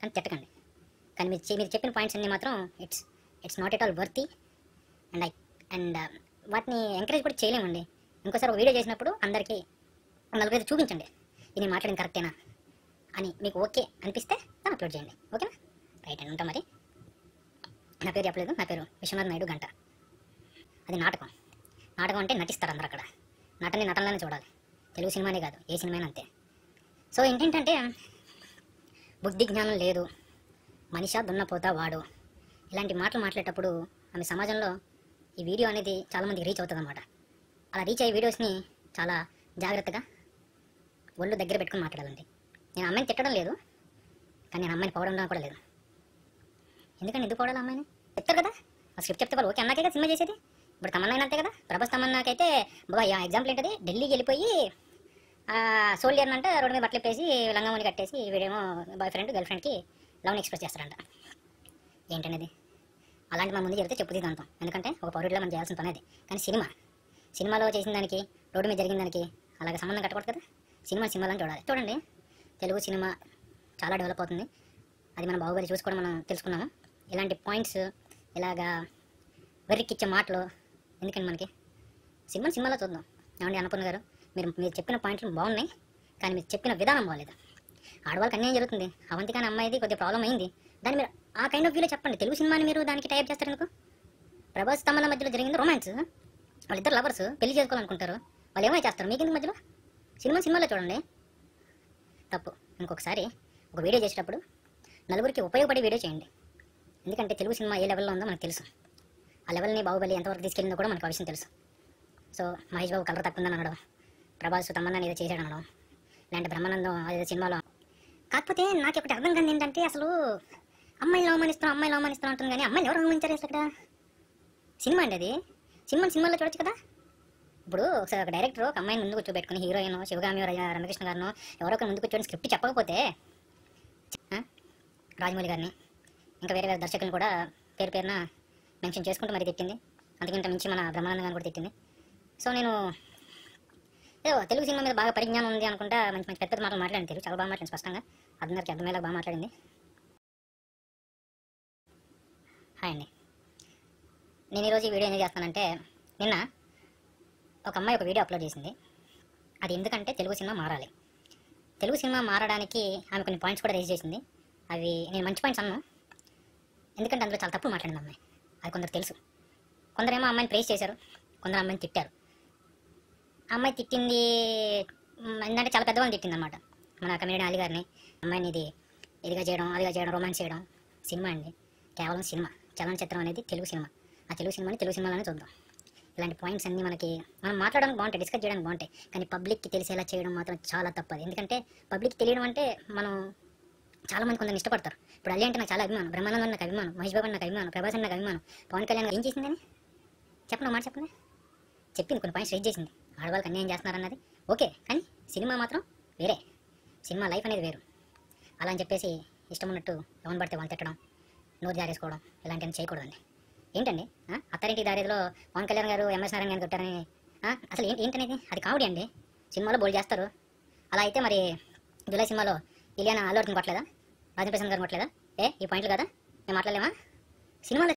అని తిట్టకండి. కానీ మీరు చెప్పిన పాయింట్స్ అన్నీ మాత్రం it's not at all worthy. And వాటిని ఎంకరేజ్ కూడా చేయలేమండి. ఇంకోసారి ఒక వీడియో చేసినప్పుడు అందరికీ నలుగురైతే చూపించండి, ఇది మాట్లాడింది కరెక్టేనా అని. మీకు ఓకే అనిపిస్తే దాన్ని అప్లోడ్ చేయండి. ఓకేనా? రైట్ అండి, ఉంటాం మరి. నా పేరు చెప్పలేదు, నా పేరు విశ్వనాథ్ నాయుడు గంట. అది నాటకం. నాటకం అంటే నటిస్తారు అందరు అక్కడ. నటనలోనే చూడాలి. తెలుగు సినిమానే కాదు, ఏ సినిమా అంతే. సో ఏంటంటే బుద్ధి జ్ఞానం లేదు, మనిషా దున్నపోతా వాడు, ఇలాంటి మాటలు మాట్లాడేటప్పుడు ఆమె సమాజంలో ఈ వీడియో అనేది చాలామందికి రీచ్ అవుతుంది అనమాట. అలా రీచ్ అయ్యే వీడియోస్ని చాలా జాగ్రత్తగా ఒళ్ళు దగ్గర పెట్టుకుని మాట్లాడాలండి. నేను అమ్మాయిని తిట్టడం లేదు, కానీ నేను అమ్మాయిని పోవడం కూడా లేదు. ఎందుకు పోవడాలి అమ్మాయిని? చెప్తారు కదా, ఆ స్క్రిప్ట్ చెప్తే వాళ్ళు ఓకే అన్నాకే కదా సినిమా చేసేది. ఇప్పుడు తమన్నా అంతే కదా, ప్రభాస్ తమన్నాకైతే బాబా ఎగ్జాంపుల్ ఏంటది, ఢిల్లీకి వెళ్ళిపోయి సోల్జర్ అంటే రోడ్డు మీద బట్టలు వేసి లంగామూని కట్టేసి వీడేమో బాయ్ ఫ్రెండ్ గర్ల్ ఫ్రెండ్కి లవ్ని ఎక్స్ప్రెస్ చేస్తారంట. ఏంటనేది? అలాంటి మన ముందు చెప్తే చెప్పు తీద్దాం. ఎందుకంటే ఒక పౌరుడిలో మనం చేయాల్సిన పని అది. కానీ సినిమాలో చేసిన దానికి రోడ్డు మీద జరిగిన దానికి అలాగే సంబంధం కట్టకూడదు కదా. సినిమాలను చూడాలి. చూడండి, తెలుగు సినిమా చాలా డెవలప్ అవుతుంది. అది మనం బాహుబలి చూసి కూడా మనం తెలుసుకున్నాము. ఇలాంటి పాయింట్స్, ఇలాగా వెర్రికిచ్చే మాటలు ఎందుకండి మనకి? సినిమాలో చూద్దాం. ఏమండి అన్నపూర్ణ గారు, మీరు చెప్పిన పాయింట్లు బాగున్నాయి, కానీ మీరు చెప్పిన విధానం బాగాలేదు. ఆడవాళ్ళకి అన్యాయం జరుగుతుంది. అవంతిక అనే అమ్మాయిది కొద్దిగా ప్రాబ్లం అయింది. దాన్ని మీరు ఆ కైండ్ ఆఫ్ వ్యూలో చెప్పండి. తెలుగు సినిమాని మీరు దానికి టైప్ చేస్తారు ఎందుకు? ప్రభాస్ తమన్నా మధ్యలో జరిగింది రొమాన్స్. వాళ్ళిద్దరు లవర్స్, పెళ్లి చేసుకోవాలనుకుంటారు. వాళ్ళు ఏమైనా చేస్తారు, మీకెందుకు మధ్యలో? సినిమాలో చూడండి. తప్పు. ఇంకొకసారి ఒక వీడియో చేసేటప్పుడు నలుగురికి ఉపయోగపడే వీడియో చేయండి. ఎందుకంటే తెలుగు సినిమా ఏ లెవెల్లో ఉందో మనకు తెలుసు. ఆ లెవెల్ని బాహుబలి ఎంతవరకు తీసుకెళ్ళిందో కూడా మనకు ఆ విషయం తెలుసు. సో మహేష్ బాబు కలర్ తక్కువ ఉందని అనడం, ప్రభాస్ తమన్నా ఏదో చేశాడు అనడం, ఇలాంటి బ్రహ్మానందం అదే సినిమాలో. కాకపోతే నాకు ఒకటి అర్థం కాదు ఏంటంటే, అసలు అమ్మాయిలు అవమానిస్తున్నాం అంటుంది, కానీ అమ్మాయిలు ఎవరు అవమానించారు అసలు? ఇక్కడ సినిమా అండి అది. సినిమాలో చూడొచ్చు కదా. ఇప్పుడు ఒకసారి ఒక డైరెక్టర్ ఒక అమ్మాయిని ముందు కూర్చోబెట్టుకుని, హీరోయిన్ శివగామి రమకృష్ణ గారినో ఎవరో ఒక ముందు కూర్చొని స్క్రిప్ట్ చెప్పకపోతే, రాజమౌళి గారిని ఇంకా వేరే దర్శకులను కూడా పేరున మెన్షన్ చేసుకుంటూ మరి తిట్టింది. అందుకంటే మించి మన బ్రహ్మానందం గారిని కూడా తిట్టింది. సో నేను ఏదో తెలుగు సినిమా మీద బాగా పరిజ్ఞానం ఉంది అనుకుంటా మంచి పెద్ద మాటలు మాట్లాడింది. తెలుగు చాలా బాగా మాట్లాడింది, స్పష్టంగా అందరికీ అర్థమయ్యేలా బాగా మాట్లాడింది. హాయ్ అండి, నేను ఈరోజు ఈ వీడియో ఎందుకు చేస్తానంటే, నిన్న ఒక అమ్మాయి ఒక వీడియో అప్లోడ్ చేసింది. అది ఎందుకంటే తెలుగు సినిమా మారాలి. తెలుగు సినిమా మారడానికి ఆమె కొన్ని పాయింట్స్ కూడా రేజ్ చేసింది. అవి నేను మంచి పాయింట్స్ అన్నాను, ఎందుకంటే అందులో చాలా తప్పులు మాట్లాడింది అమ్మాయి. అది కొందరు తెలుసు. కొందరేమో అమ్మాయిని ప్రైజ్ చేశారు, కొందరు అమ్మాయిని తిట్టారు. అమ్మాయి తిట్టింది ఏంటంటే చాలా పెద్దవాళ్ళని తిట్టింది అనమాట. మన కమెడియన్ అలీ గారిని, అమ్మాయిని ఇదిగా చేయడం, అదిగా చేయడం, రొమాన్స్ చేయడం. సినిమా అండి, కేవలం సినిమా. చలనచిత్రం అనేది తెలుగు సినిమా. ఆ తెలుగు సినిమాలోనే చూద్దాం. ఇలాంటి పాయింట్స్ అన్నీ మనం మాట్లాడడానికి బాగుంటాయి, డిస్కస్ చేయడానికి బాగుంటాయి, కానీ పబ్లిక్కి తెలిసేలా చేయడం మాత్రం చాలా తప్పది. ఎందుకంటే పబ్లిక్కి తెలియడం అంటే మనం చాలామంది కొందరు ఇష్టపడతారు. ఇప్పుడు అల్లి అంటే నాకు చాలా అభిమానం, బ్రహ్మానందం నాకు అభిమానం, మహేష్ బాబు నాకు అభిమానం, ప్రభాస్ నాకు అభిమానం, పవన్ కళ్యాణ్ ఏం చేసిందని చెప్పండి, మాట చెప్పండి. చెప్పింది కొన్ని పాయింట్స్ రైజ్ చేసింది. ఆడవాళ్ళకి అన్యాయం చేస్తున్నారన్నది ఓకే, కానీ సినిమా మాత్రం వేరే. సినిమా లైఫ్ అనేది వేరు. అలా అని చెప్పేసి ఇష్టం ఉన్నట్టు ఎవరిని పడితే వాళ్ళు తిట్టడం, నోరు జారేసుకోవడం ఇలాంటివన్నీ చేయకూడదండి. ఏంటండి అత్తారింటి దారిలో పవన్ కళ్యాణ్ గారు ఎంఎస్ నారాయణ గారు కొట్టారని అసలు ఏంటనేది? అది కామెడీ అండి. సినిమాలో బోల్ చేస్తారు. అలా అయితే మరి జులై సినిమాలో ఇలియానా అల్లు అర్జున్ కొట్టలేదా, రాజప్రసాద్ గారు కొట్టలేదా? ఈ పాయింట్లు కదా మేము మాట్లాడలేమా? సినిమాలో